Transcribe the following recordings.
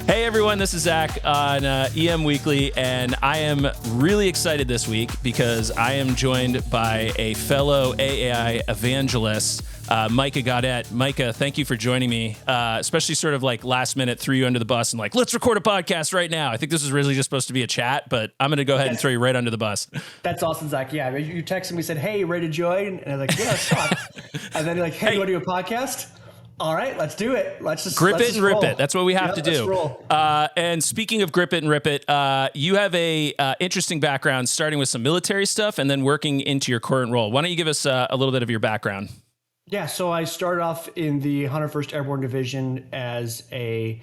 Hey everyone, this is Zach on EM Weekly, and I am really excited this week because I am joined by a fellow AAI evangelist, Micah Guadet. Micah, thank you for joining me, especially sort of like last minute threw you under the bus and like, let's record a podcast right now. I think this was originally just supposed to be a chat, but I'm going to go ahead and throw you right under the bus. That's awesome, Zach. Yeah, you texted me, said, hey, ready to join? And I was like, yeah, let's talk. And then you're like, hey, you want to do a podcast? All right, let's do it. Let's just grip let's it and rip it. That's what we have to do. Let's roll. And speaking of grip it and rip it, you have a interesting background, starting with some military stuff and then working into your current role. Why don't you give us a little bit of your background? Yeah, so I started off in the 101st Airborne Division as a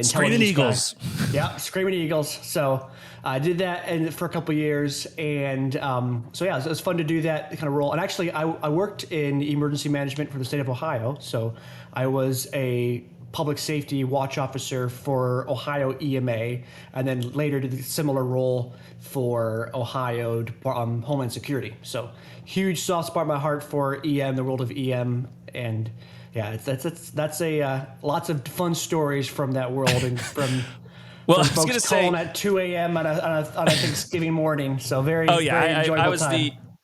Screaming Eagles. Guy. Yeah, Screaming Eagles. So I did that for a couple of years, and so yeah, it was fun to do that kind of role. And actually, I worked in emergency management for the state of Ohio. So I was a public safety watch officer for Ohio EMA, and then later did a similar role for Ohio Homeland Security. So huge soft spot in my heart for EM, the world of EM, and yeah, that's a lots of fun stories from that world and from. Well, from folks calling at 2 a.m. on a Thanksgiving morning. So very enjoyable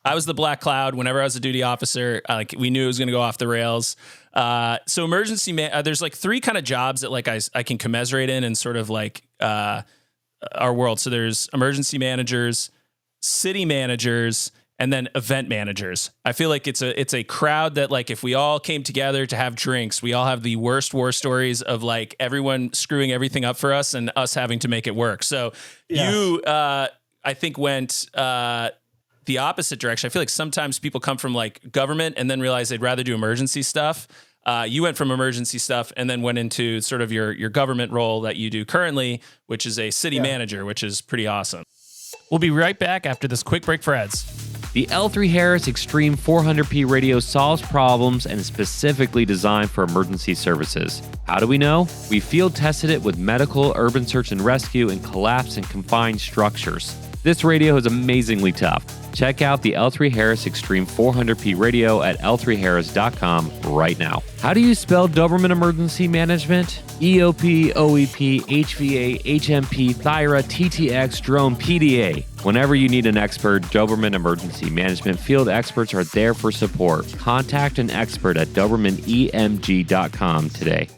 I was the black cloud whenever I was a duty officer. Like we knew it was going to go off the rails. So emergency there's like three kind of jobs that like I can commiserate in and sort of like our world. So there's emergency managers, city managers, and then event managers. I feel like it's a crowd that like if we all came together to have drinks, we all have the worst war stories of like everyone screwing everything up for us and us having to make it work. So you, I think, went the opposite direction. I feel like sometimes people come from like government and then realize they'd rather do emergency stuff. You went from emergency stuff and then went into sort of your government role that you do currently, which is a city manager, which is pretty awesome. We'll be right back after this quick break for ads. The L3 Harris Extreme 400p radio solves problems and is specifically designed for emergency services. How do we know? We field tested it with medical, urban search and rescue, and collapsed and confined structures. This radio is amazingly tough. Check out the L3 Harris Extreme 400p radio at l3harris.com right now. How do you spell Doberman Emergency Management? EOP, OEP, HVA, HMP, Thyra, TTX, Drone, PDA. Whenever you need an expert, Doberman Emergency Management field experts are there for support. Contact an expert at DobermanEMG.com today.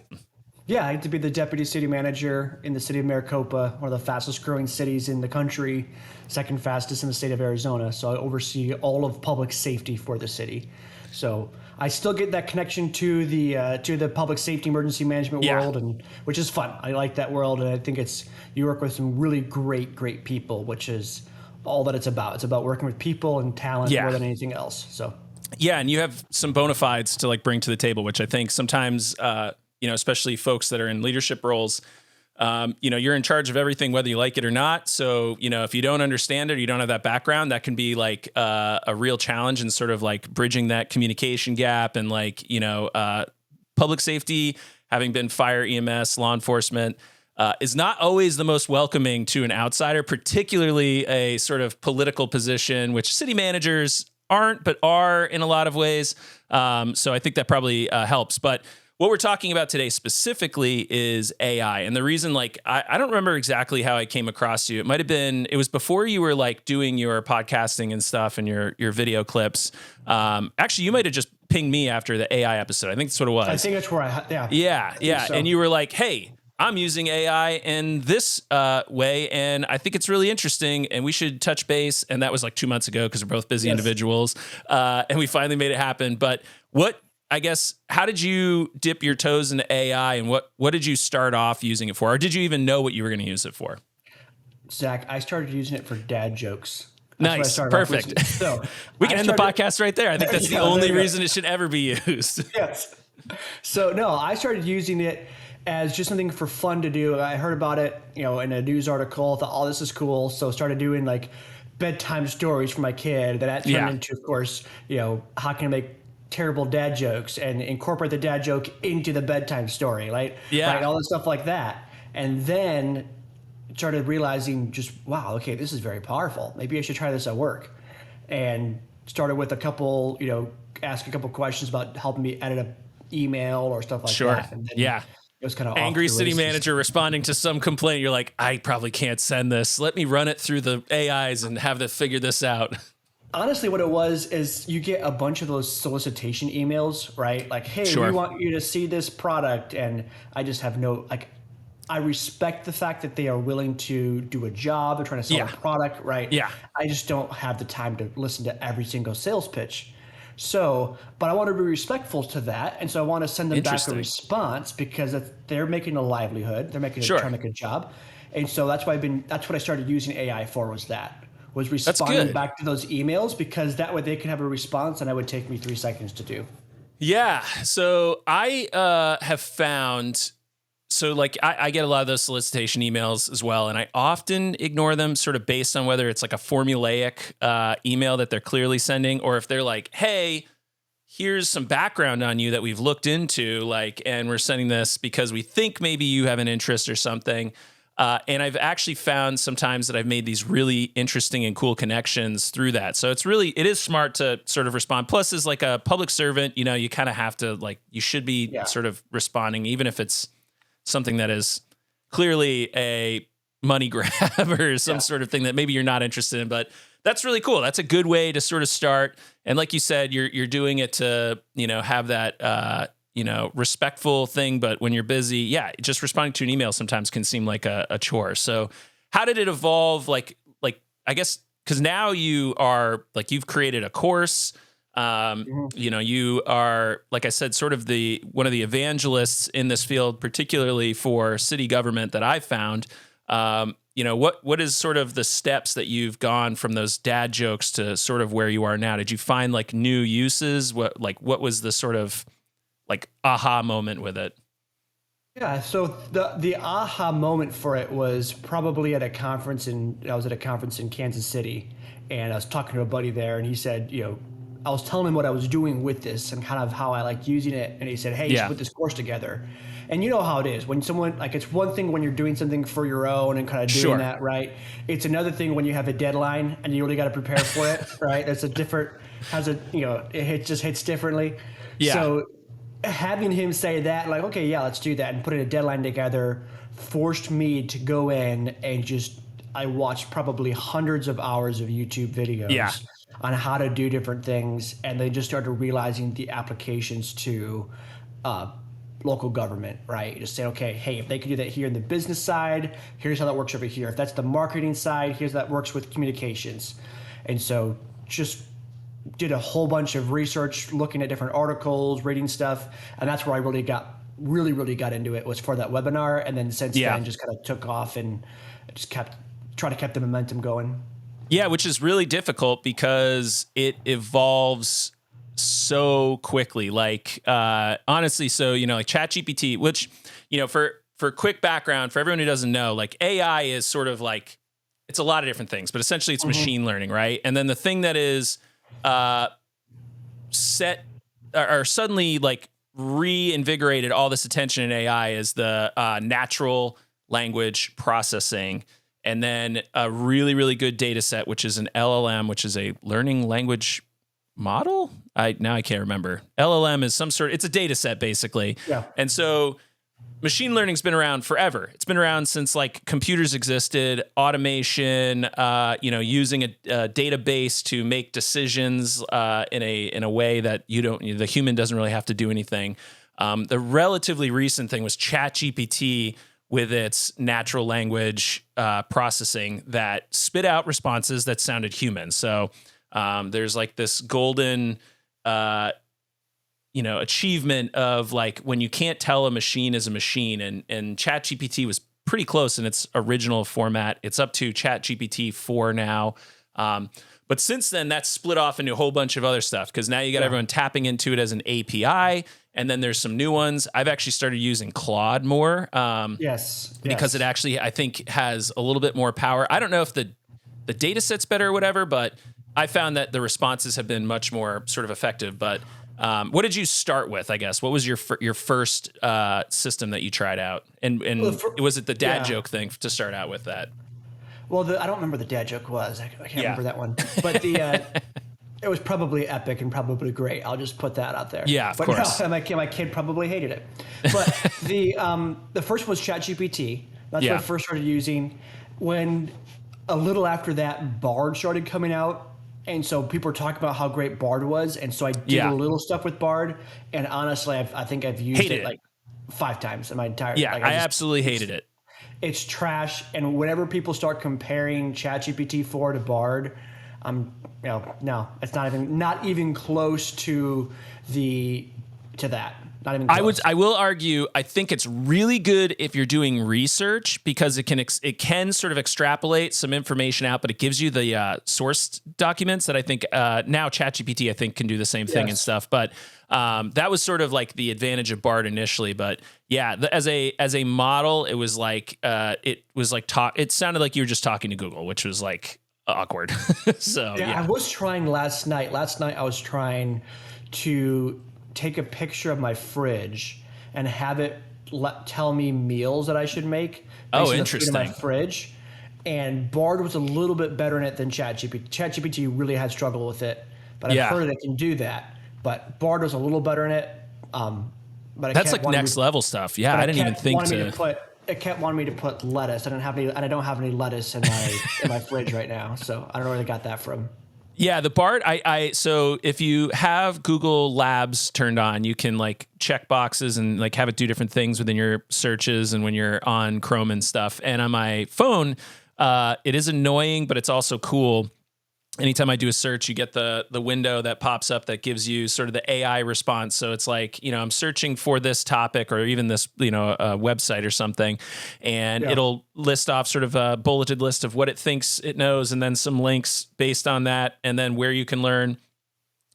Yeah, I get to be the deputy city manager in the city of Maricopa, one of the fastest growing cities in the country, second fastest in the state of Arizona. So I oversee all of public safety for the city. So I still get that connection to the public safety emergency management world, and which is fun. I like that world, and I think you work with some really great people, which is all that it's about. It's about working with people and talent more than anything else. So yeah, and you have some bona fides to like bring to the table, which I think sometimes especially folks that are in leadership roles, you're in charge of everything, whether you like it or not. So, if you don't understand it, or you don't have that background, that can be like a real challenge and sort of like bridging that communication gap and like, public safety, having been fire, EMS, law enforcement, is not always the most welcoming to an outsider, particularly a sort of political position, which city managers aren't, but are in a lot of ways. So I think that probably helps. But what we're talking about today specifically is AI. And the reason, like, I don't remember exactly how I came across you. It was before you were like doing your podcasting and stuff and your video clips. Actually, you might have just pinged me after the AI episode. I think that's what it was. I think that's where Yeah. So. And you were like, hey, I'm using AI in this way, and I think it's really interesting, and we should touch base. And that was like 2 months ago because we're both busy individuals. And we finally made it happen. But how did you dip your toes into AI, and what did you start off using it for? Or did you even know what you were going to use it for? Zach, I started using it for dad jokes. Nice. Perfect. So we can end the podcast right there. I think that's the only reason it should ever be used. Yes. So no, I started using it as just something for fun to do. I heard about it, in a news article, thought, oh, this is cool. So started doing like bedtime stories for my kid. That turned into, of course, how can I make terrible dad jokes and incorporate the dad joke into the bedtime story, right? Yeah. Right, all the stuff like that. And then started realizing just, wow, okay, this is very powerful. Maybe I should try this at work. And started with a couple, ask a couple questions about helping me edit an email or stuff like that. And then, was kind of angry city manager responding to some complaint. You're like, I probably can't send this. Let me run it through the AIs and have them figure this out. Honestly, what it was is you get a bunch of those solicitation emails, right? Like, hey, Sure. we want you to see this product. And I just have no, like, I respect the fact that they are willing to do a job. They're trying to sell a product, right? Yeah. I just don't have the time to listen to every single sales pitch. So, but I want to be respectful to that. And so I want to send them back a response because they're making a livelihood. They're making trying to make a job. And so that's what I started using AI for was responding back to those emails, because that way they can have a response and it would take me 3 seconds to do. Yeah. So I have found, I get a lot of those solicitation emails as well, and I often ignore them sort of based on whether it's like a formulaic email that they're clearly sending, or if they're like, hey, here's some background on you that we've looked into, and we're sending this because we think maybe you have an interest or something. And I've actually found sometimes that I've made these really interesting and cool connections through that. So it is smart to sort of respond. Plus, as like a public servant, you kind of have to, you should be sort of responding, even if it's something that is clearly a money grab or some sort of thing that maybe you're not interested in. But that's really cool. That's a good way to sort of start. And like you said, you're doing it to, have that, respectful thing. But when you're busy, just responding to an email sometimes can seem like a chore. So how did it evolve? I guess, because now you are you've created a course. You are, like I said, sort of one of the evangelists in this field, particularly for city government that I've found. What is sort of the steps that you've gone from those dad jokes to sort of where you are now? Did you find new uses? What was the sort of aha moment with it? Yeah, so the aha moment for it was probably at a conference I was at a conference in Kansas City, and I was talking to a buddy there, and he said, I was telling him what I was doing with this and kind of how I like using it, and he said, hey, you should put this course together. And you know how it is when someone, it's one thing when you're doing something for your own and kind of doing that, right? It's another thing when you have a deadline and you really got to prepare for it, right? It's it just hits differently. Yeah. So having him say that, okay, let's do that, and putting a deadline together forced me to go in and I watched probably hundreds of hours of YouTube videos on how to do different things, and then just started realizing the applications to local government, right? Just say, okay, hey, if they can do that here in the business side, here's how that works over here. If that's the marketing side, here's how that works with communications. And so just did a whole bunch of research, looking at different articles, reading stuff, and that's where I really got into it, was for that webinar. And then since then just kind of took off and just kept the momentum going. Yeah, which is really difficult because it evolves so quickly. Honestly, so ChatGPT, which for quick background for everyone who doesn't know, AI is sort of it's a lot of different things, but essentially it's machine learning, right? And then the thing that is suddenly reinvigorated all this attention in AI is the natural language processing, and then a really, really good data set, which is an LLM, which is a learning language model. I can't remember. LLM is it's a data set basically. Yeah. And so machine learning's been around forever. It's been around since computers existed, automation, using a database to make decisions in a way that the human doesn't really have to do anything. The relatively recent thing was ChatGPT with its natural language processing that spit out responses that sounded human. So there's this golden achievement of when you can't tell a machine is a machine, and ChatGPT was pretty close in its original format. It's up to ChatGPT 4 now. But since then, that's split off into a whole bunch of other stuff, because now you got everyone tapping into it as an API, and then there's some new ones. I've actually started using Claude more. Because it actually, I think, has a little bit more power. I don't know if the data set's better or whatever, but I found that the responses have been much more sort of effective. But what did you start with, I guess? What was your first system that you tried out? And was it the dad joke thing to start out with that? Well, I don't remember the dad joke was. I can't remember that one. But It was probably epic and probably great. I'll just put that out there. Yeah, of course. No, my kid probably hated it. But the first was ChatGPT. That's what I first started using. When a little after that, Bard started coming out. And so people were talking about how great Bard was. And so I did a little stuff with Bard. And honestly, I think I've used it like 5 times in my entire Yeah, like, I absolutely hated it. It's trash. And whenever people start comparing ChatGPT 4 to Bard, no, it's not even close to that. Not even close. I will argue, I think it's really good if you're doing research because it can sort of extrapolate some information out, but it gives you the source documents that I think now ChatGPT I think can do the same thing and stuff. But that was sort of like the advantage of Bard initially. But yeah, as a model, it was like it sounded like you were just talking to Google, which was like awkward. So yeah, I was trying last night. Last night I was trying to take a picture of my fridge and have it tell me meals that I should make. Oh, interesting. In my fridge, and Bard was a little bit better in it than ChatGPT. ChatGPT really had struggled with it, but I've heard it can do that. But Bard was a little better in it. But that's like next level stuff. Yeah, I didn't even think to. It kept wanting me to put lettuce. I don't have any lettuce in my fridge right now, so I don't know where they got that from. Yeah, the Bard, so if you have Google Labs turned on, you can like check boxes and like have it do different things within your searches and when you're on Chrome and stuff. And on my phone, it is annoying, but it's also cool. Anytime I do a search, you get the window that pops up that gives you sort of the AI response. So it's like, I'm searching for this topic or even this, a website or something, and it'll list off sort of a bulleted list of what it thinks it knows and then some links based on that and then where you can learn.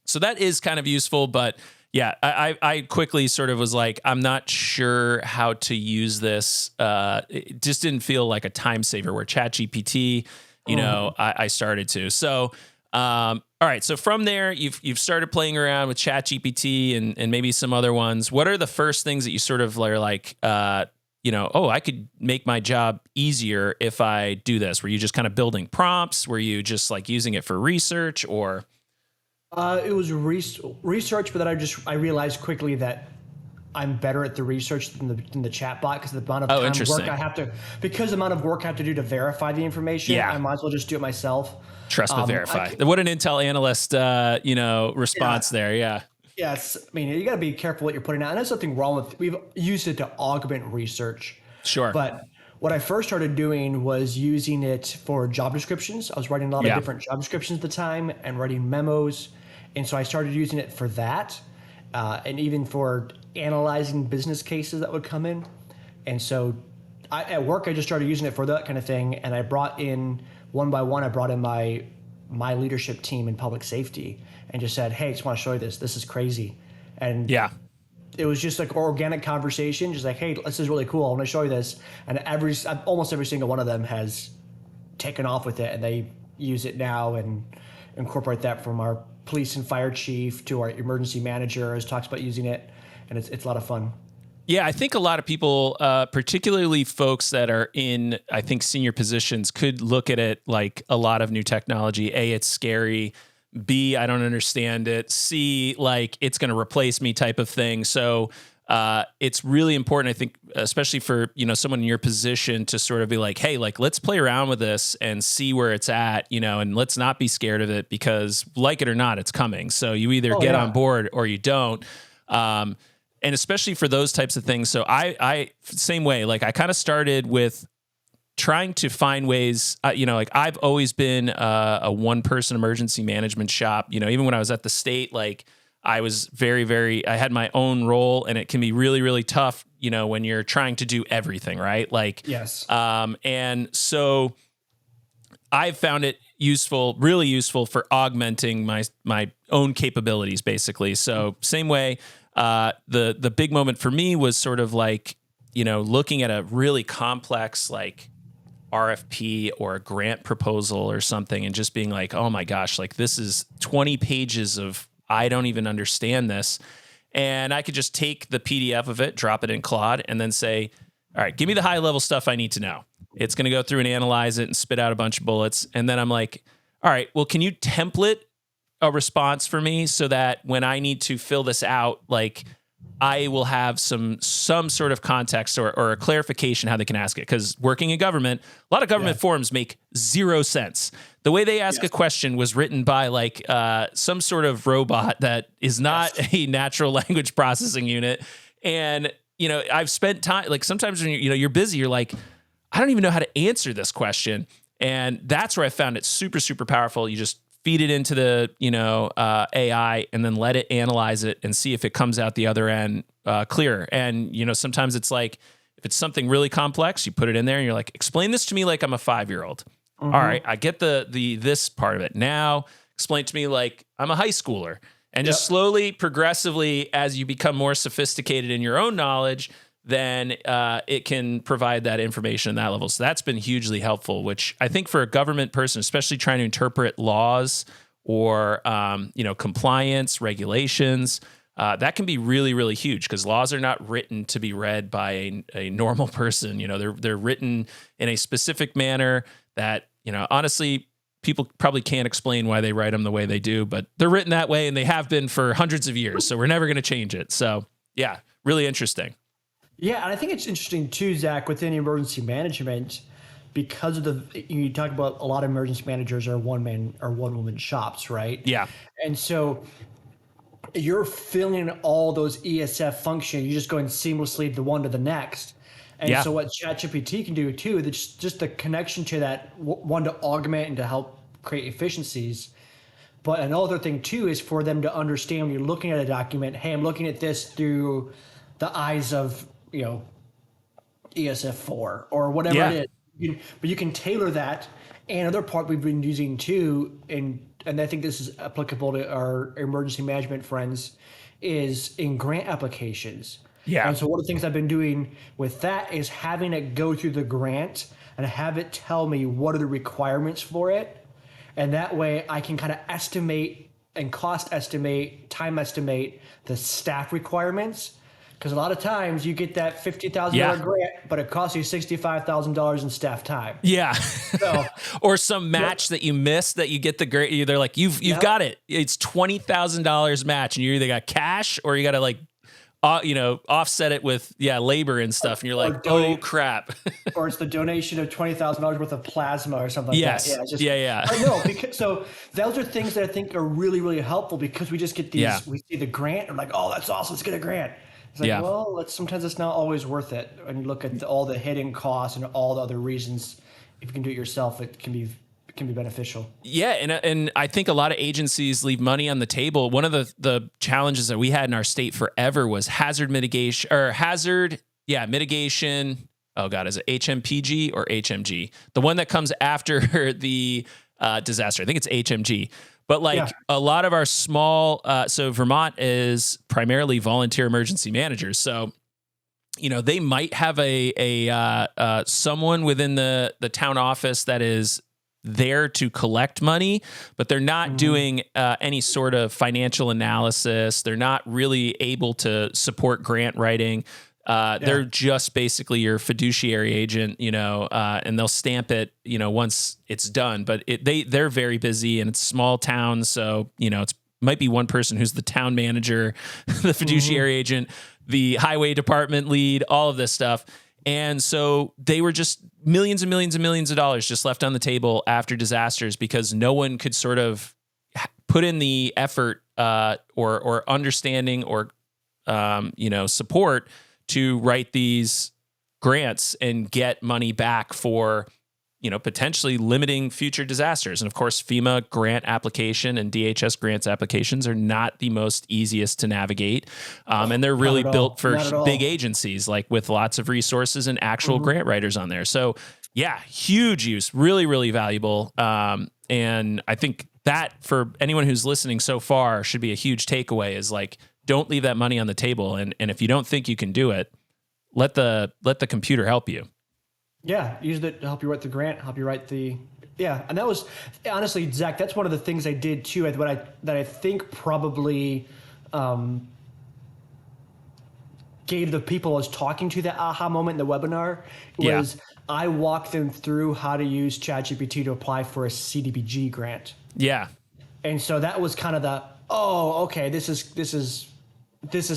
So that is kind of useful, but yeah, I quickly sort of was like, I'm not sure how to use this. It just didn't feel like a time saver where ChatGPT, I started to. So, all right. So from there, you've started playing around with ChatGPT and maybe some other ones. What are the first things that you sort of are like, I could make my job easier if I do this? Were you just kind of building prompts? Were you just like using it for research or? It was research, but then I realized quickly that I'm better at the research than the chat bot because the amount of work I have to do to verify the information. I might as well just do it myself. Trust but verify. What an Intel analyst, response there. Yeah. Yes. I mean, you got to be careful what you're putting out. And there's nothing wrong with. We've used it to augment research. Sure. But what I first started doing was using it for job descriptions. I was writing a lot of different job descriptions at the time and writing memos, and so I started using it for that, and even for analyzing business cases that would come in. And so at work, I just started using it for that kind of thing. And I brought in one by one, my leadership team in public safety and just said, hey, I just want to show you this. This is crazy. And it was just like organic conversation, just like, hey, this is really cool. I want to show you this. And almost every single one of them has taken off with it, and they use it now and incorporate that from our police and fire chief to our emergency manager has talks about using it. And it's a lot of fun. Yeah, I think a lot of people, particularly folks that are in, I think, senior positions, could look at it like a lot of new technology. A, it's scary. B, I don't understand it. C, like it's going to replace me type of thing. So it's really important, I think, especially for, someone in your position to sort of be like, hey, like, let's play around with this and see where it's at, and let's not be scared of it because like it or not, it's coming. So you either get on board or you don't. And especially for those types of things. So I same way, like I kind of started with trying to find ways, like I've always been a one-person emergency management shop. Even when I was at the state, like I was I had my own role, and it can be really, really tough, when you're trying to do everything, right? Like, yes. And so I've found it really useful for augmenting my own capabilities, basically. So same way. The big moment for me was sort of like, looking at a really complex, like RFP or a grant proposal or something and just being like, oh my gosh, like this is 20 pages of, I don't even understand this. And I could just take the PDF of it, drop it in Claude, and then say, all right, give me the high level stuff I need to know. It's going to go through and analyze it and spit out a bunch of bullets. And then I'm like, all right, well, can you template a response for me so that when I need to fill this out, like I will have some sort of context or a clarification how they can ask it. Because working in government, a lot of government forms make zero sense. The way they ask a question was written by like some sort of robot that is not a natural language processing unit. And, you know, I've spent time, like sometimes when you're busy, you're like, I don't even know how to answer this question. And that's where I found it super, super powerful. You just feed it into the, AI and then let it analyze it and see if it comes out the other end clearer. And, sometimes it's like, if it's something really complex, you put it in there and you're like, explain this to me like I'm a 5-year-old. All right, I get this part of it. Now explain to me like I'm a high schooler. And just slowly, progressively, as you become more sophisticated in your own knowledge, then it can provide that information at that level. So that's been hugely helpful, which I think for a government person, especially trying to interpret laws or, compliance, regulations, that can be really, really huge because laws are not written to be read by a normal person. They're written in a specific manner that, honestly, people probably can't explain why they write them the way they do, but they're written that way and they have been for hundreds of years. So we're never going to change it. So yeah, really interesting. Yeah, and I think it's interesting too, Zach, within emergency management, because of you talk about a lot of emergency managers are one-man or one-woman shops, right? Yeah. And so you're filling all those ESF functions. You're just going seamlessly the one to the next. And so what ChatGPT can do too, just the connection to that one to augment and to help create efficiencies. But another thing too is for them to understand when you're looking at a document, hey, I'm looking at this through the eyes of ESF4 or whatever it is. But you can tailor that. And another part we've been using too, and I think this is applicable to our emergency management friends, is in grant applications. Yeah. And so one of the things I've been doing with that is having it go through the grant and have it tell me what are the requirements for it. And that way I can kind of estimate and cost estimate, time estimate the staff requirements. Because a lot of times you get that $50,000 grant, but it costs you $65,000 in staff time. Yeah. So, or some match that you missed that you get the grant. They're like, you've got it. It's $20,000 match, and you either got cash or you got to like, offset it with labor and stuff. And you're like, oh crap. Or it's the donation of $20,000 worth of plasma or something like that. Yeah. I know, because so those are things that I think are really, really helpful because we just get these. We see the grant and we're like, oh, that's awesome. Let's get a grant. It's like, well, sometimes it's not always worth it. When you look at all the hidden costs and all the other reasons, if you can do it yourself, it can be beneficial. Yeah, and I think a lot of agencies leave money on the table. One of the challenges that we had in our state forever was hazard mitigation. Oh God, is it HMPG or HMG? The one that comes after the disaster. I think it's HMG. But a lot of our small, so Vermont is primarily volunteer emergency managers. So, they might have a someone within the town office that is there to collect money, but they're not doing any sort of financial analysis. They're not really able to support grant writing. They're just basically your fiduciary agent, and they'll stamp it, once it's done. But they're very busy, and it's small towns, so it's might be one person who's the town manager, the fiduciary agent, the highway department lead, all of this stuff. And so they were just millions and millions and millions of dollars just left on the table after disasters because no one could sort of put in the effort or understanding or support to write these grants and get money back for, potentially limiting future disasters. And of course, FEMA grant application and DHS grants applications are not the most easiest to navigate. And they're really built for big agencies, like with lots of resources and actual grant writers on there. So yeah, huge use, really, really valuable. And I think that for anyone who's listening so far should be a huge takeaway is like, don't leave that money on the table. And if you don't think you can do it, let the computer help you. Yeah, use it to help you write the grant, help you write the and that was honestly, Zach, that's one of the things I did too. That I think probably gave the people I was talking to that aha moment in the webinar was I walked them through how to use ChatGPT to apply for a CDBG grant. Yeah. And so that was kind of the, oh, okay, this is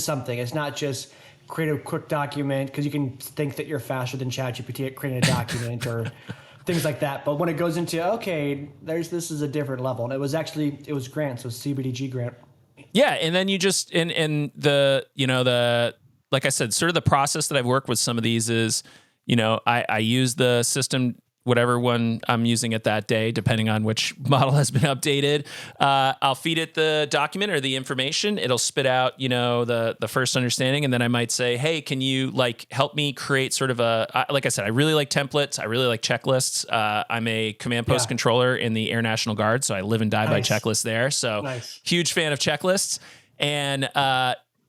something. It's not just create a quick document, because you can think that you're faster than ChatGPT at creating a document or things like that. But when it goes into, okay, this is a different level. And it was grants, so CBDG grant. Yeah, and then you just and the like I said, sort of the process that I've worked with some of these is, I use the system, whatever one I'm using at that day, depending on which model has been updated. I'll feed it the document or the information. It'll spit out, the first understanding. And then I might say, hey, can you help me create sort of like I said, I really like templates. I really like checklists. I'm a command post controller in the Air National Guard. So I live and die by checklists there. So huge fan of checklists. And,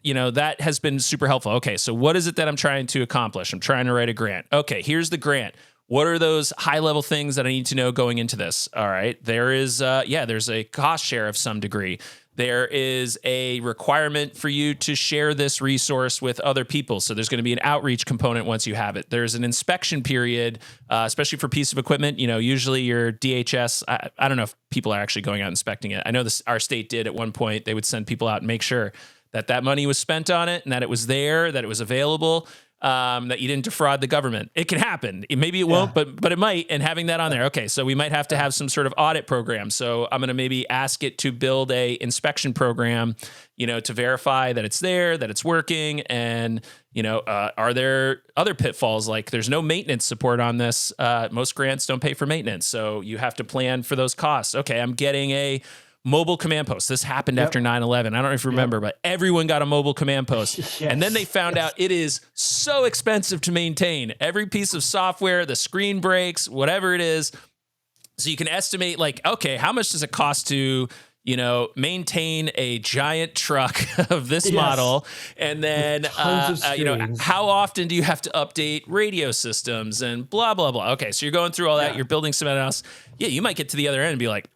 that has been super helpful. Okay, so what is it that I'm trying to accomplish? I'm trying to write a grant. Okay, here's the grant. What are those high level things that I need to know going into this? All right. There is, there's a cost share of some degree. There is a requirement for you to share this resource with other people. So there's going to be an outreach component once you have it. There's an inspection period, especially for piece of equipment. Usually your DHS, I don't know if people are actually going out inspecting it. I know our state did at one point. They would send people out and make sure that money was spent on it and that it was there, that it was available. That you didn't defraud the government. It can happen. Maybe it won't, but it might. And having that on there, okay, so we might have to have some sort of audit program. So I'm going to maybe ask it to build a inspection program, to verify that it's there, that it's working, and are there other pitfalls? Like there's no maintenance support on this. Most grants don't pay for maintenance, so you have to plan for those costs. Okay, I'm getting a mobile command post. This happened after 9/11. I don't know if you remember, but everyone got a mobile command post. And then they found out it is so expensive to maintain. Every piece of software, the screen breaks, whatever it is. So you can estimate okay, how much does it cost to, maintain a giant truck of this model? And then, how often do you have to update radio systems and blah, blah, blah. Okay. So you're going through all that. You're building something else. Yeah. You might get to the other end and be like,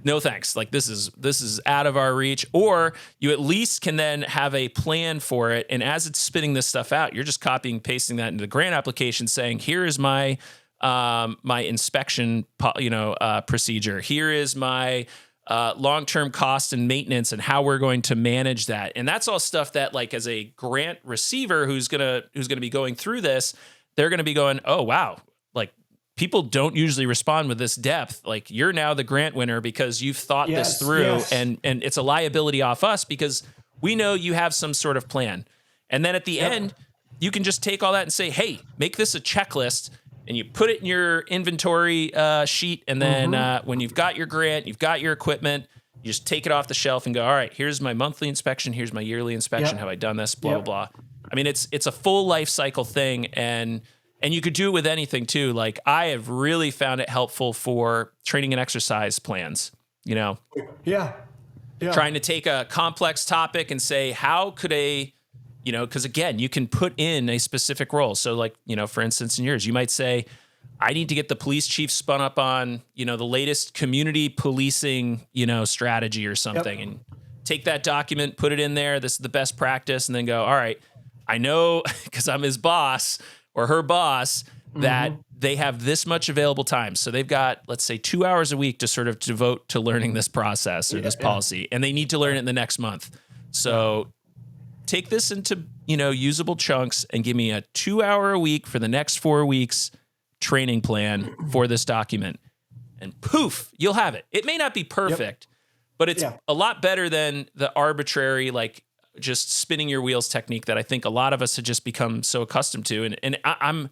no thanks. This is out of our reach. Or you at least can then have a plan for it. And as it's spitting this stuff out, you're just copying and pasting that into the grant application, saying, here is my my inspection procedure. Here is my long-term cost and maintenance and how we're going to manage that. And that's all stuff that as a grant receiver who's gonna be going through this, they're gonna be going, oh wow, people don't usually respond with this depth. You're now the grant winner because you've thought this through, and it's a liability off us because we know you have some sort of plan. And then at the end, you can just take all that and say, hey, make this a checklist, and you put it in your inventory sheet. And then when you've got your grant, you've got your equipment, you just take it off the shelf and go, all right, here's my monthly inspection. Here's my yearly inspection. Have I done this? Blah, blah, blah. I mean, it's a full life cycle thing. And you could do it with anything too. I have really found it helpful for training and exercise plans, trying to take a complex topic and say, how could because again, you can put in a specific role. So for instance, in yours, you might say, I need to get the police chief spun up on, the latest community policing, strategy or something, and take that document, put it in there. This is the best practice. And then go, all right, I know because I'm his boss or her boss, that they have this much available time. So they've got, let's say, 2 hours a week to sort of devote to learning this process or this policy, and they need to learn it in the next month. So take this into, usable chunks and give me a 2 hour a week for the next 4 weeks training plan for this document. And poof, you'll have it. It may not be perfect, but it's a lot better than the arbitrary, just spinning your wheels technique that I think a lot of us have just become so accustomed to. And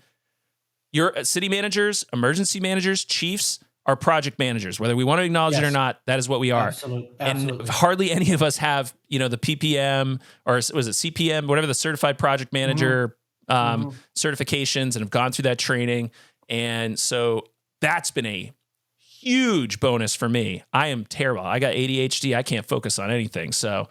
your city managers, emergency managers, chiefs are project managers, whether we want to acknowledge it or not. That is what we are. Absolutely. And hardly any of us have, the PPM or was it CPM, whatever, the certified project manager certifications, and have gone through that training. And so that's been a huge bonus for me. I am terrible. I got ADHD. I can't focus on anything. So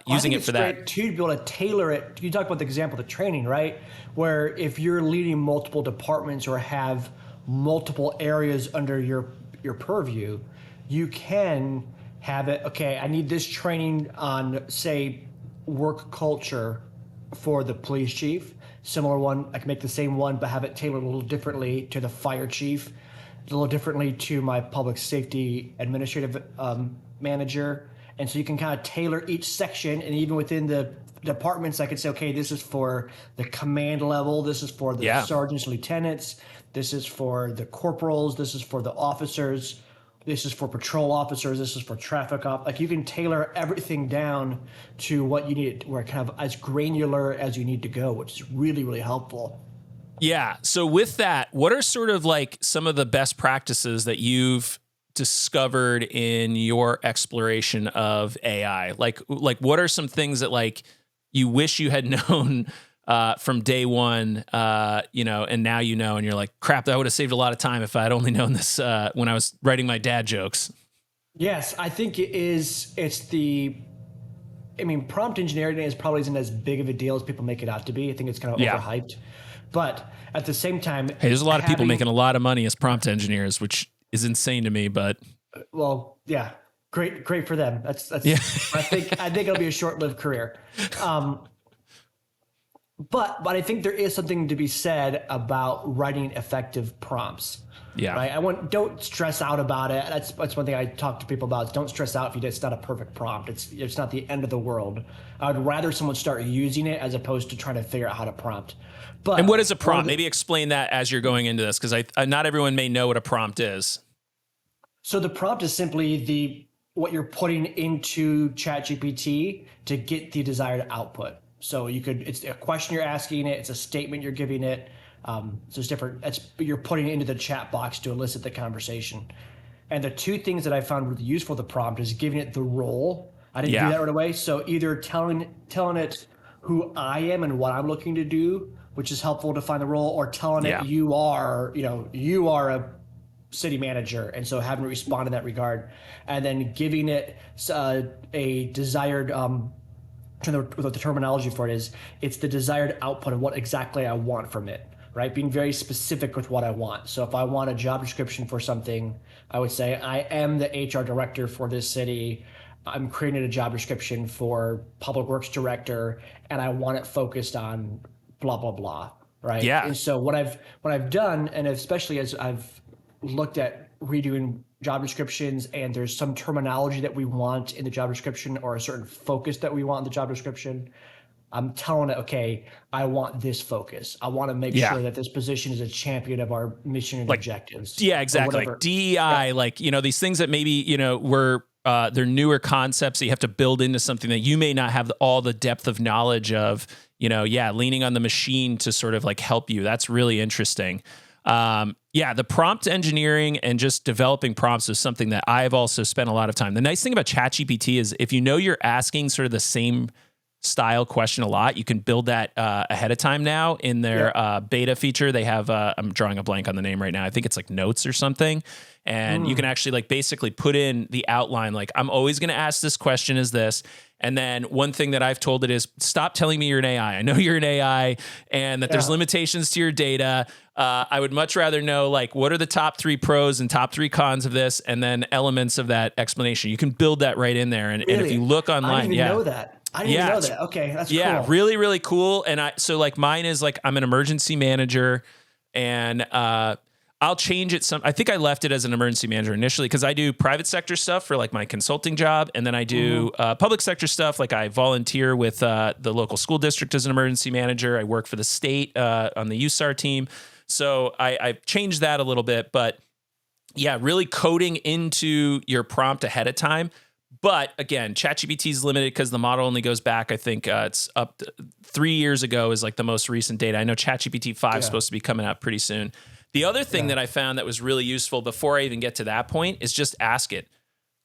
using it for that too, to be able to tailor it. You talk about the example of the training, right? Where if you're leading multiple departments or have multiple areas under your purview, you can have it. Okay, I need this training on, say, work culture for the police chief. Similar one, I can make the same one, but have it tailored a little differently to the fire chief. a little differently to my public safety administrative manager. And so you can kind of tailor each section, and even within the departments, I could say, okay, this is for the command level, this is for the sergeants, lieutenants, this is for the corporals, this is for the officers, this is for patrol officers, this is for traffic like you can tailor everything down to what you need, where kind of as granular as you need to go, which is really, really helpful. Yeah. So with that, what are sort of like some of the best practices that you've discovered in your exploration of AI? Like what are some things that like you wish you had known from day one, and now you know, and you're like, crap, that would have saved a lot of time if I had only known this when I was writing my dad jokes. Yes, I think prompt engineering isn't as big of a deal as people make it out to be. I think it's kind of overhyped. But at the same time, hey, there's a lot of people making a lot of money as prompt engineers, which is insane to me, but well, yeah, great for them. That's I think it'll be a short-lived career. But I think there is something to be said about writing effective prompts. Yeah. Right. Don't stress out about it. That's one thing I talk to people about. Is don't stress out if it's not a perfect prompt. It's not the end of the world. I would rather someone start using it as opposed to trying to figure out how to prompt. And what is a prompt? Maybe explain that as you're going into this, because not everyone may know what a prompt is. So the prompt is simply what you're putting into ChatGPT to get the desired output. So it's a question you're asking it, it's a statement you're giving it. So it's different. You're putting it into the chat box to elicit the conversation. And the two things that I found really useful with the prompt is giving it the role. I didn't do that right away. So either telling it who I am and what I'm looking to do, which is helpful to find the role, or telling it you are a city manager, and so having it respond in that regard, and then giving it a desired the terminology for it is, it's the desired output of what exactly I want from it, right? Being very specific with what I want. So if I want a job description for something, I would say, I am the HR director for this city. I'm creating a job description for public works director, and I want it focused on blah, blah, blah, right? Yeah. And so what I've done, and especially as I've looked at redoing job descriptions, and there's some terminology that we want in the job description or a certain focus that we want in the job description, I'm telling it, okay, I want this focus. I want to make sure that this position is a champion of our mission and objectives. Yeah, exactly. Like DEI, these things that maybe, were they're newer concepts that you have to build into something that you may not have all the depth of knowledge of, leaning on the machine to sort of like help you. That's really interesting. The prompt engineering and just developing prompts is something that I've also spent a lot of time. The nice thing about ChatGPT is if you're asking sort of the same style question a lot, you can build that ahead of time now in their beta feature. They have, I'm drawing a blank on the name right now. I think it's like notes or something. And you can actually like basically put in the outline, like I'm always going to ask this question is this. And then one thing that I've told it is stop telling me you're an AI. I know you're an AI and that there's limitations to your data. I would much rather know like what are the top 3 pros and top 3 cons of this, and then elements of that explanation. You can build that right in there. And if you look online, I didn't even know that. I didn't even know that. Okay, that's cool. Really, really cool. And so like mine is like I'm an emergency manager, and I'll change it I think I left it as an emergency manager initially because I do private sector stuff for like my consulting job. And then I do public sector stuff. Like I volunteer with the local school district as an emergency manager. I work for the state on the usher team. So I've changed that a little bit, but really coding into your prompt ahead of time. But again, ChatGPT is limited because the model only goes back, I think it's up to 3 years ago is like the most recent data. I know ChatGPT 5 is supposed to be coming out pretty soon. The other thing that I found that was really useful before I even get to that point is just ask it,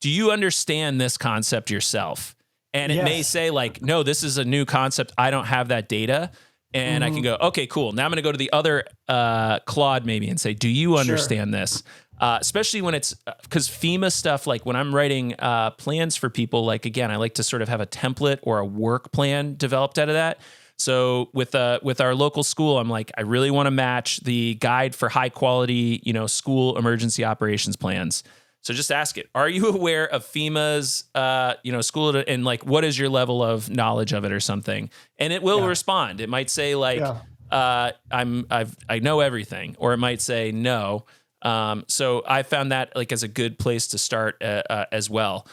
do you understand this concept yourself? And it may say like, no, this is a new concept. I don't have that data. And I can go, okay, cool. Now I'm going to go to the other Claude maybe and say, do you understand this? Especially when it's because FEMA stuff, like when I'm writing plans for people, like, again, I like to sort of have a template or a work plan developed out of that. So with our local school, I'm like, I really want to match the guide for high quality, school emergency operations plans. So just ask it, are you aware of FEMA's, school and like, what is your level of knowledge of it or something? And it will respond. It might say like, I know everything, or it might say no. So I found that like as a good place to start as well.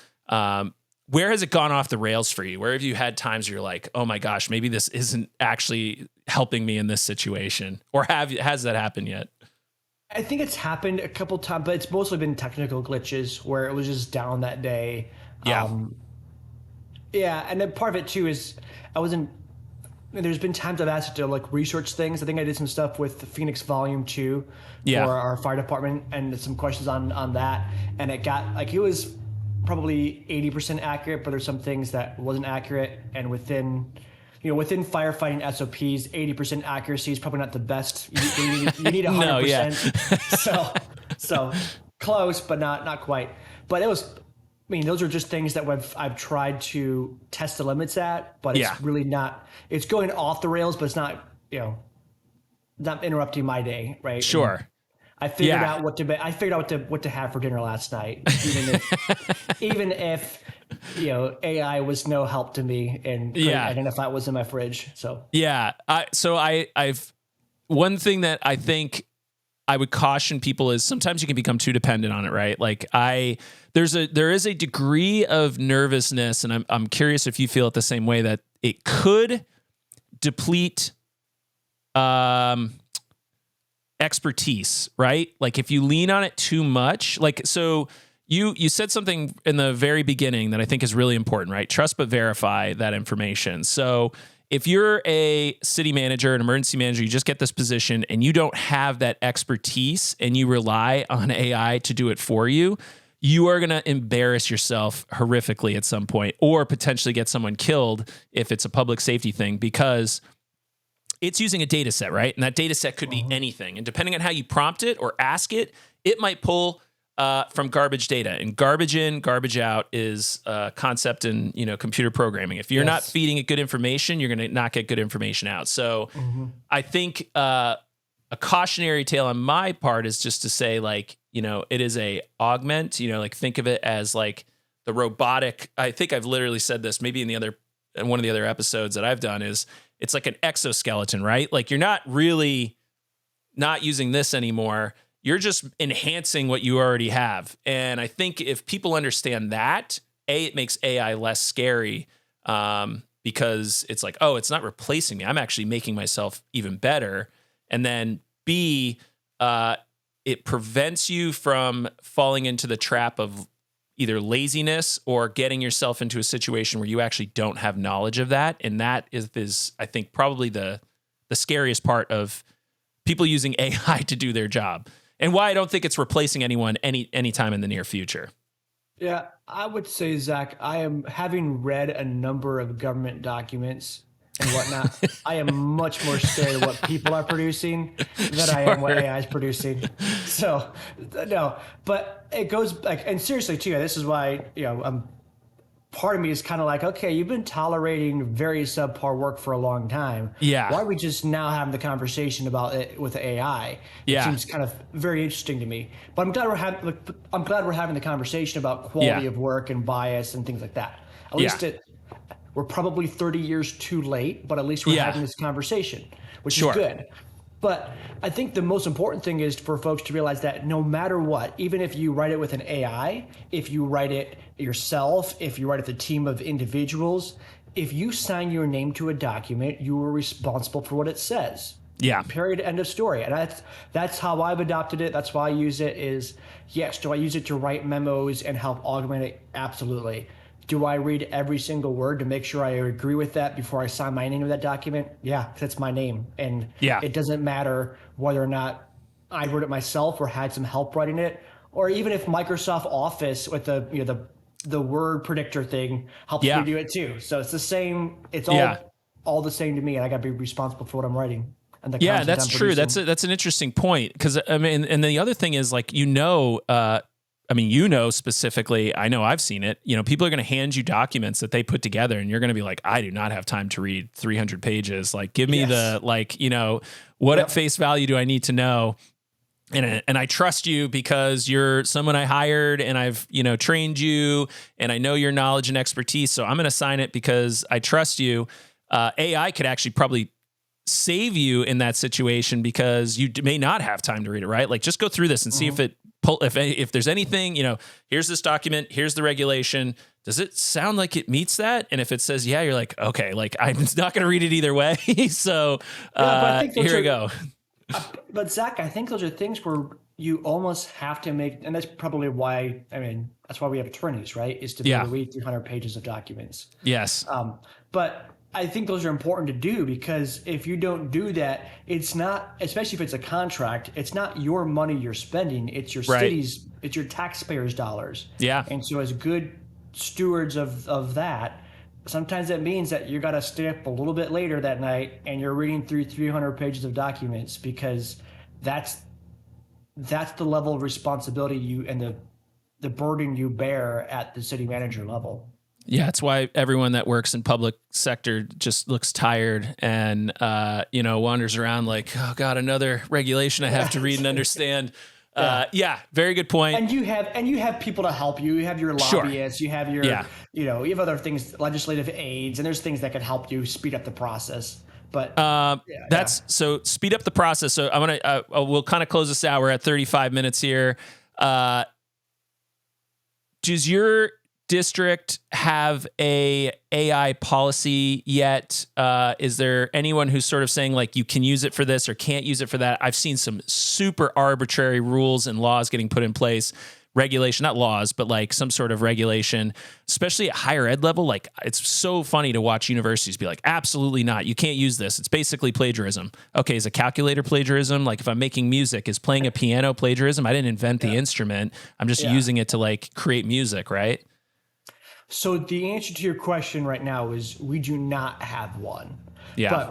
Where has it gone off the rails for you? Where have you had times where you're like, oh my gosh, maybe this isn't actually helping me in this situation? Or has that happened yet? I think it's happened a couple times, but it's mostly been technical glitches where it was just down that day. Yeah. Yeah, and then part of it too is there's been times I've asked it to like research things. I think I did some stuff with the Phoenix Volume 2 Yeah. for our fire department and some questions on that. And it got like, it was probably 80% accurate, but there's some things that wasn't accurate. And within firefighting SOPs, 80% accuracy is probably not the best. You need 100%. No, yeah. so close, but not quite. But those are just things that I've tried to test the limits at, but it's really not. It's going off the rails, but it's not not interrupting my day, right? Sure. And I figured out what to have for dinner last night, even if AI was no help to me and couldn't identify what was in my fridge. So I've one thing that I think I would caution people is sometimes you can become too dependent on it, right? Like there is a degree of nervousness, and I'm curious if you feel it the same way, that it could deplete expertise, right? Like if you lean on it too much, like, so you said something in the very beginning that I think is really important, right? Trust but verify that information. So if you're a city manager, an emergency manager, you just get this position and you don't have that expertise and you rely on AI to do it for you, you are going to embarrass yourself horrifically at some point, or potentially get someone killed if it's a public safety thing, because it's using a data set, right? And that data set could be anything. And depending on how you prompt it or ask it, it might pull from garbage data. And garbage in, garbage out is a concept in computer programming. If you're not feeding it good information, you're going to not get good information out. So I think a cautionary tale on my part is just to say, like, it is a augment. Like, think of it as like the robotic. I think I've literally said this maybe in one of the other episodes that I've done, is it's like an exoskeleton, right? Like you're not really not using this anymore. You're just enhancing what you already have. And I think if people understand that, it makes AI less scary, because it's like, oh, it's not replacing me. I'm actually making myself even better. And then B, it prevents you from falling into the trap of either laziness or getting yourself into a situation where you actually don't have knowledge of that. And that is I think, probably the scariest part of people using AI to do their job, and why I don't think it's replacing anyone anytime in the near future. Yeah, I would say, Zach, I am, having read a number of government documents and whatnot, I am much more scared of what people are producing than I am what AI is producing. So, no, but it goes like, and seriously too, this is why, part of me is kind of like, okay, you've been tolerating very subpar work for a long time. Yeah. Why are we just now having the conversation about it with AI? Yeah. It seems kind of very interesting to me. But I'm glad we're having the conversation about quality of work and bias and things like that. At least we're probably 30 years too late, but at least we're having this conversation, which is good. But I think the most important thing is for folks to realize that no matter what, even if you write it with an AI, if you write it yourself, if you write it with a team of individuals, if you sign your name to a document, you are responsible for what it says. Yeah. Period. End of story. And that's how I've adopted it. That's why I use it. Is yes. Do I use it to write memos and help augment it? Absolutely. Do I read every single word to make sure I agree with that before I sign my name to that document? Yeah, because it's my name. And it doesn't matter whether or not I wrote it myself or had some help writing it, or even if Microsoft Office with the word predictor thing helps me do it too. So it's the same. It's all the same to me, and I got to be responsible for what I'm writing. And the that's true. That's an interesting point, because I mean, and the other thing is, like, specifically, I know I've seen it, people are going to hand you documents that they put together and you're going to be like, I do not have time to read 300 pages. Like, give me what at face value do I need to know? And I trust you because you're someone I hired and I've, trained you and I know your knowledge and expertise. So I'm going to sign it because I trust you. AI could actually probably save you in that situation because you may not have time to read it, right? Like just go through this and see if there's anything, here's this document, here's the regulation. Does it sound like it meets that? And if it says, yeah, you're like, okay, like I'm not going to read it either way. So here we go. But Zach, I think those are things where you almost have to make, and that's probably why, that's why we have attorneys, right? Is to be able to read 300 pages of documents. Yes. But I think those are important to do because if you don't do that, it's not, especially if it's a contract, it's not your money you're spending, it's your city's, it's your taxpayers' dollars. Yeah. And so as good stewards of that, sometimes that means that you got to stay up a little bit later that night and you're reading through 300 pages of documents because that's the level of responsibility you and the burden you bear at the city manager level. Yeah, it's why everyone that works in public sector just looks tired and wanders around like, oh God, another regulation I have to read and understand. Very good point. And you have people to help you. You have your lobbyists. You have your you have other things, legislative aides, and there's things that could help you speed up the process. But so speed up the process. So I'm gonna we'll kind of close this out. We're at 35 minutes here. Does your district have a AI policy yet? Is there anyone who's sort of saying like you can use it for this or can't use it for that? I've seen some super arbitrary rules and laws getting put in place. Regulation, not laws, but like some sort of regulation, especially at higher ed level. Like it's so funny to watch universities be like, absolutely not. You can't use this. It's basically plagiarism. Okay. Is a calculator plagiarism? Like if I'm making music, is playing a piano plagiarism? I didn't invent the instrument. I'm just using it to like create music. Right. So the answer to your question right now is we do not have one. Yeah.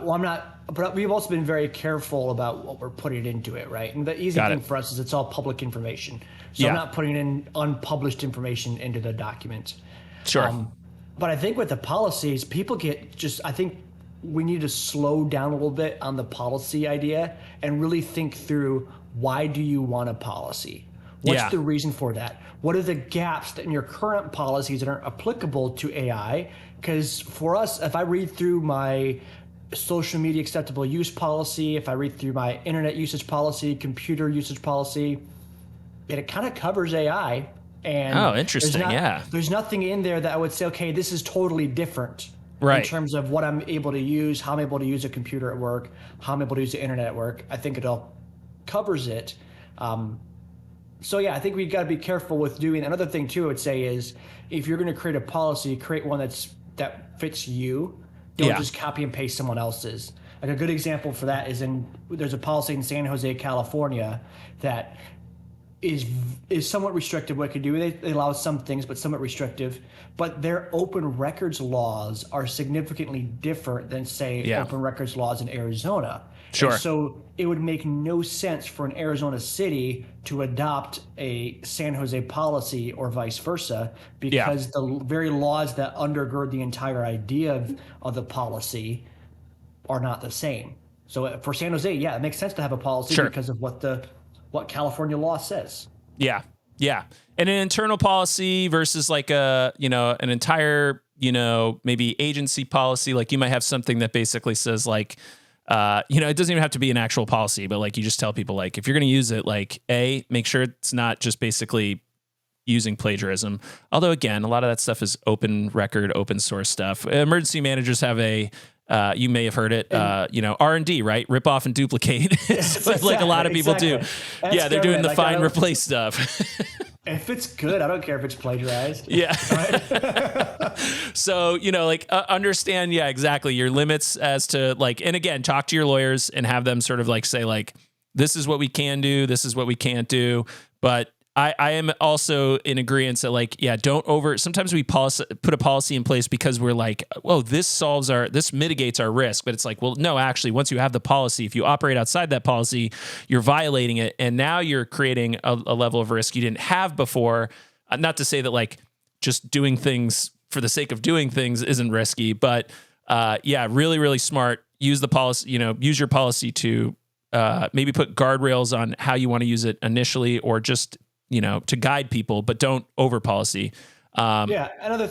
But we've also been very careful about what we're putting into it, right? And the easy thing for us is it's all public information. So I'm not putting in unpublished information into the document. Sure. But I think with the policies, people I think we need to slow down a little bit on the policy idea and really think through, why do you want a policy? What's the reason for that? What are the gaps in your current policies that aren't applicable to AI? Because for us, if I read through my social media acceptable use policy, if I read through my internet usage policy, computer usage policy, it kind of covers AI. And interesting. There's nothing in there that I would say, okay, this is totally different in terms of what I'm able to use, how I'm able to use a computer at work, how I'm able to use the internet at work. I think it all covers it. I think we've got to be careful with doing. Another thing too, I would say is if you're going to create a policy, create one that fits you. Don't just copy and paste someone else's. Like a good example for that is there's a policy in San Jose, California that is somewhat restrictive what it can do. They allow some things, but somewhat restrictive. But their open records laws are significantly different than, say, open records laws in Arizona. Sure. And so it would make no sense for an Arizona city to adopt a San Jose policy or vice versa, because the very laws that undergird the entire idea of the policy are not the same. So for San Jose, it makes sense to have a policy because of what California law says. Yeah. Yeah. And an internal policy versus like an entire, maybe agency policy. Like you might have something that basically says like, it doesn't even have to be an actual policy, but like you just tell people like, if you're going to use it, like make sure it's not just basically using plagiarism. Although again, a lot of that stuff is open record, open source stuff. Emergency managers have you may have heard it, R&D, right? Rip off and duplicate. Like a lot of people do. That's they're doing the find, replace stuff. If it's good, I don't care if it's plagiarized. Yeah. So, understand, exactly, your limits as to like, and again, talk to your lawyers and have them sort of like say like, this is what we can do, this is what we can't do. But I am also in agreement that like, sometimes we put a policy in place because we're like, whoa, this mitigates our risk. But it's like, well, no, actually, once you have the policy, if you operate outside that policy, you're violating it. And now you're creating a level of risk you didn't have before. Not to say that like just doing things for the sake of doing things isn't risky, but really, really smart. Use the policy, use your policy to maybe put guardrails on how you want to use it initially, or just to guide people, but don't over policy. Another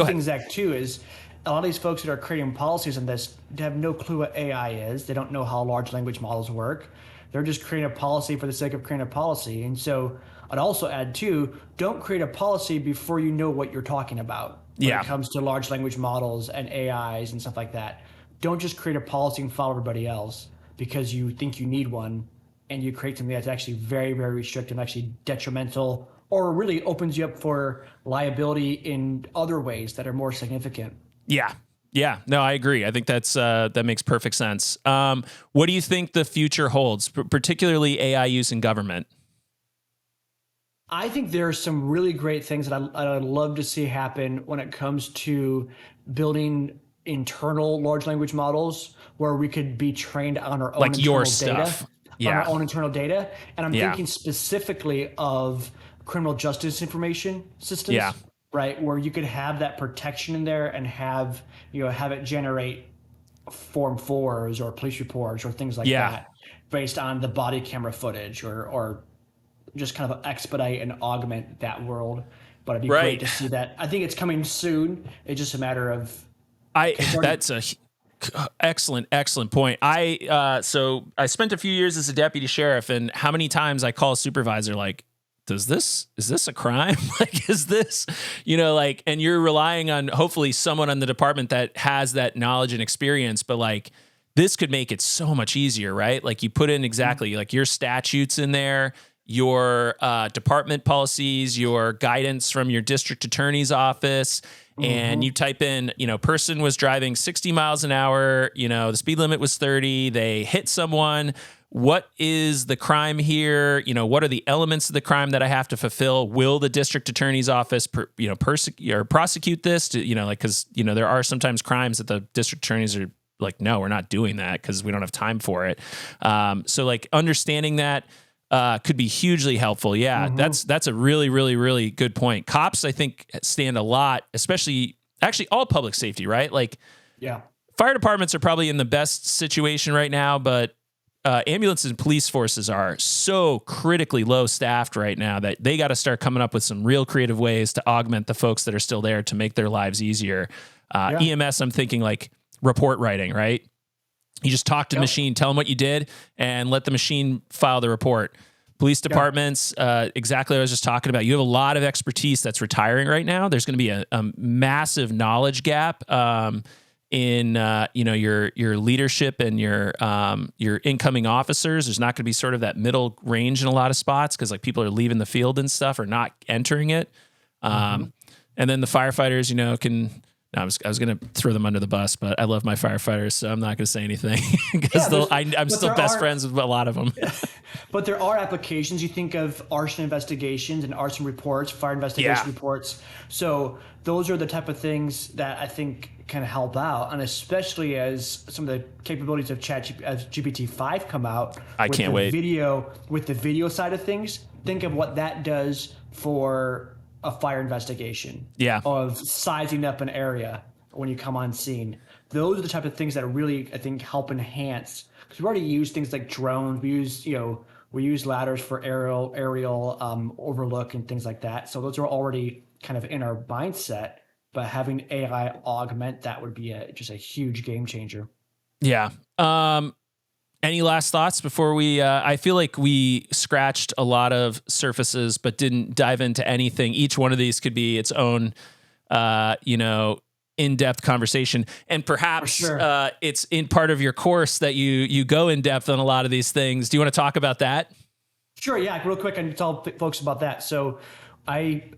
thing, Zach, too, is a lot of these folks that are creating policies on this have no clue what AI is. They don't know how large language models work. They're just creating a policy for the sake of creating a policy. And so I'd also add too, don't create a policy before you know what you're talking about when it comes to large language models and AIs and stuff like that. Don't just create a policy and follow everybody else because you think you need one, and you create something that's actually very, very restrictive and actually detrimental, or really opens you up for liability in other ways that are more significant. Yeah. Yeah, no, I agree. I think that makes perfect sense. What do you think the future holds, particularly AI use in government? I think there are some really great things that I'd love to see happen when it comes to building internal large language models where we could be trained on our own like internal your data, stuff. on our own internal data. And I'm thinking specifically of criminal justice information systems. Yeah. Right, where you could have that protection in there and have it generate Form 4s or police reports or things like that based on the body camera footage, or just kind of expedite and augment that world. But it'd be great to see that. I think it's coming soon. It's just a matter of that's a excellent point. So I spent a few years as a deputy sheriff, and how many times I call a supervisor like, is this a crime? Like, is this, and you're relying on hopefully someone on the department that has that knowledge and experience, but like this could make it so much easier, right? Like you put in exactly like your statutes in there, your department policies, your guidance from your district attorney's office, and you type in, person was driving 60 miles an hour, the speed limit was 30, they hit someone. What is the crime here? What are the elements of the crime that I have to fulfill? Will the district attorney's office, prosecute this? Because there are sometimes crimes that the district attorneys are like, no, we're not doing that because we don't have time for it. So like understanding that could be hugely helpful. Yeah, that's a really, really, really good point. Cops, I think, stand a lot, especially actually all public safety, right? Like, fire departments are probably in the best situation right now, but ambulance and police forces are so critically low staffed right now that they got to start coming up with some real creative ways to augment the folks that are still there to make their lives easier. EMS, I'm thinking like report writing, right? You just talk to the machine, tell them what you did, and let the machine file the report. Police departments, exactly what I was just talking about. You have a lot of expertise that's retiring right now. There's going to be a massive knowledge gap in your leadership and your incoming officers. There's not going to be sort of that middle range in a lot of spots because like people are leaving the field and stuff or not entering it. And then the firefighters, can. No, I was going to throw them under the bus, but I love my firefighters, so I'm not going to say anything because I'm still best friends with a lot of them. But there are applications. You think of arson investigations and arson reports, fire investigation reports. So those are the type of things that I think can help out, and especially as some of the capabilities of GPT-5 come out. I can't wait. With the video side of things, think of what that does for a fire investigation, of sizing up an area when you come on scene. Those are the type of things that really, I think, help enhance. Because we already use things like drones. We use ladders for aerial overlook and things like that. So those are already kind of in our mindset. But having AI augment that would be just a huge game changer. Yeah. Any last thoughts before we, I feel like we scratched a lot of surfaces, but didn't dive into anything. Each one of these could be its own, in-depth conversation. And perhaps it's in part of your course that you go in depth on a lot of these things. Do you want to talk about that? Sure. Yeah. Real quick, I can tell folks about that. So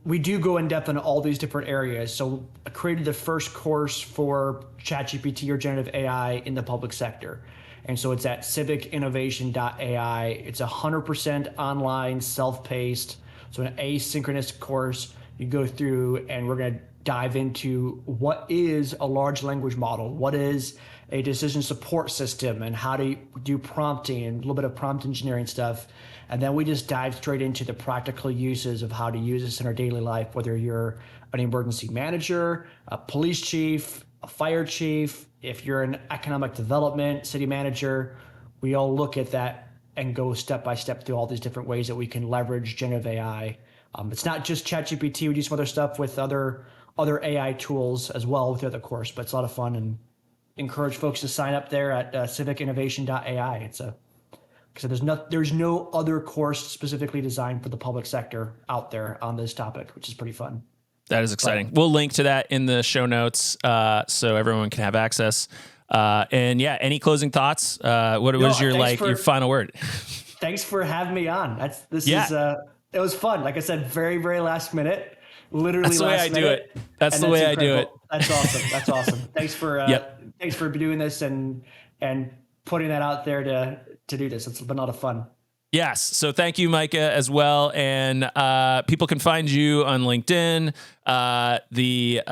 we do go in depth on all these different areas. So I created the first course for ChatGPT or generative AI in the public sector. And so it's at civicinnovation.ai. It's 100% online, self-paced. So an asynchronous course you go through, and we're going to dive into what is a large language model, what is a decision support system, and how to do prompting and a little bit of prompt engineering stuff. And then we just dive straight into the practical uses of how to use this in our daily life, whether you're an emergency manager, a police chief, a fire chief, if you're an economic development city manager. We all look at that and go step by step through all these different ways that we can leverage generative AI. It's not just ChatGPT. We do some other stuff with other other AI tools as well with the other course. But it's a lot of fun, and encourage folks to sign up there at civicinnovation.ai. It's because there's no other course specifically designed for the public sector out there on this topic, which is pretty fun. That is exciting. We'll link to that in the show notes so everyone can have access. And yeah, any closing thoughts? What was your final word? Thanks for having me on. It was fun. Like I said, very, very last minute. Literally that's the way I do it. That's the way I do it. That's awesome. That's awesome. Thanks for doing this and putting that out there to do this. It's been a lot of fun. Yes. So thank you, Micah, as well. And people can find you on LinkedIn. The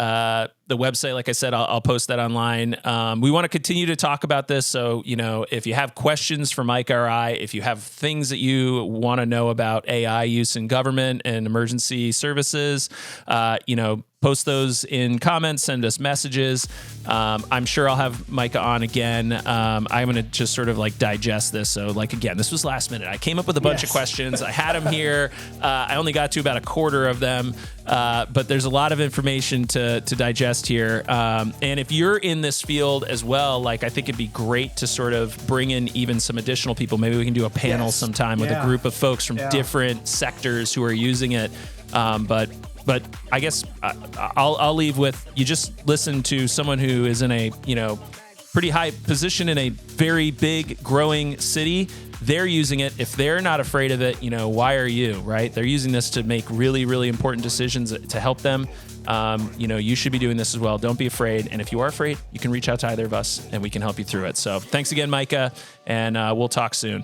website, like I said, I'll post that online. We want to continue to talk about this. So, if you have questions for Micah or I, if you have things that you want to know about AI use in government and emergency services, post those in comments, send us messages. I'm sure I'll have Micah on again. I'm going to just sort of digest this. So again, this was last minute. I came up with a bunch of questions. I had them here. I only got to about a quarter of them, but there's a lot of information to digest here. And if you're in this field as well, I think it'd be great to sort of bring in even some additional people. Maybe we can do a panel sometime with a group of folks from different sectors who are using it. But I guess I'll leave with, you just listen to someone who is in a, pretty high position in a very big growing city. They're using it. If they're not afraid of it, why are you, right? They're using this to make really, really important decisions to help them. You should be doing this as well. Don't be afraid. And if you are afraid, you can reach out to either of us and we can help you through it. So thanks again, Micah, and we'll talk soon.